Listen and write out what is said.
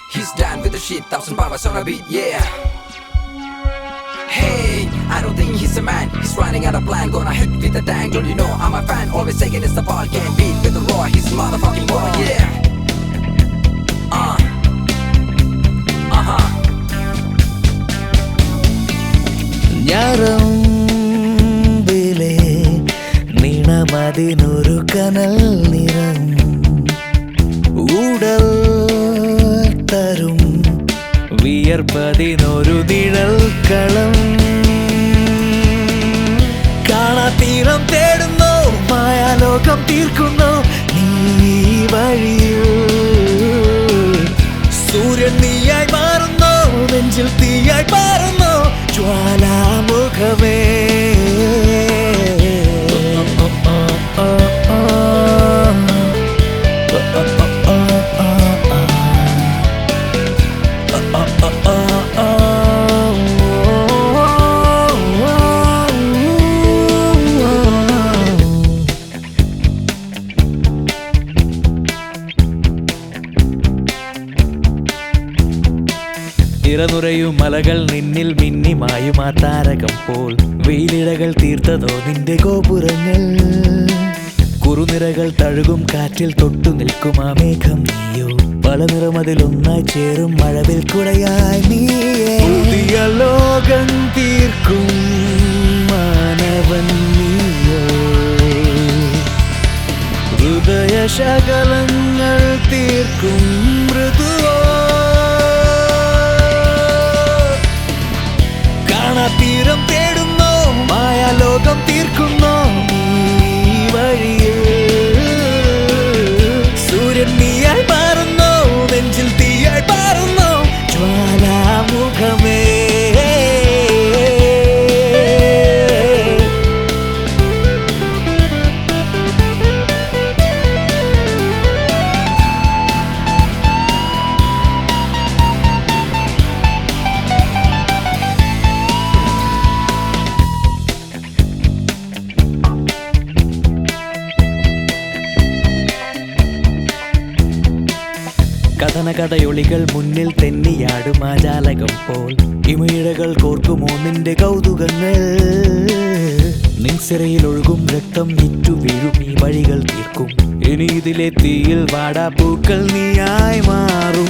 He's down with the shit, 1,000 powers on a beat, yeah. Hey, I don't think he's a man. He's running out of plan, gonna hit with the tank. Don't you know I'm a fan? Always saying it's the ball, can't beat with the raw. He's motherfucking boy, yeah. ഞരമ്പിലെ നീണമതിനൊരു കനൽ നിറം ഉടൽ തരും വിയർപ്പതിനൊരു നിഴൽ കളം കാണാതീരം തേടുന്നു മായാലോകം തീർക്കുന്നു നീ വഴിയിൽ സൂര്യൻ നീയായി മാറുന്നു നെഞ്ചിൽ തീയായി മാറുന്നു ജ്വാലാമുഖമേ തിരനുറയും മലകൾ നിന്നിൽ മിന്നിമായും ആ താരകം പോൽ വെയിലിഴകൾ തീർത്തതോ നിന്റെ ഗോപുരങ്ങൾ കുറുനിരകൾ തഴുകും കാറ്റിൽ തൊട്ടു നിൽക്കും ആ മേഘം നീയോ പല നിറമതിലൊന്നായി ചേരും മഴവിൽ കുടയായി നീയേ പുതിയ ലോകം തീർക്കും മാനവൻ നീയോ ഹൃദയ ശകലങ്ങൾ തീർക്കും മൃദുവോ തീരം തേടുന്നു മായാലോകം തീർക്കുന്നു ഈ വഴിയിൽ സൂര്യൻ നീയായി മാറുന്നു നെഞ്ചിൽ തീയായി മാറുന്നു ജ്വാലാമുഖമേ കഥനകഥയൊളികൾ മുന്നിൽ തെന്നിയാടും ആ ജാലകം പോൽ ഇമയിഴകൾ കോർക്കുമോ നിന്റെ കൗതുകങ്ങൾ നിൻസിറയിൽ ഒഴുകും രക്തം നിറ്റു വീഴും ഈ വഴികൾ തീർക്കും ഇനി ഇതിലെ തീയിൽ വാടാപ്പൂക്കൾ നീയായി മാറും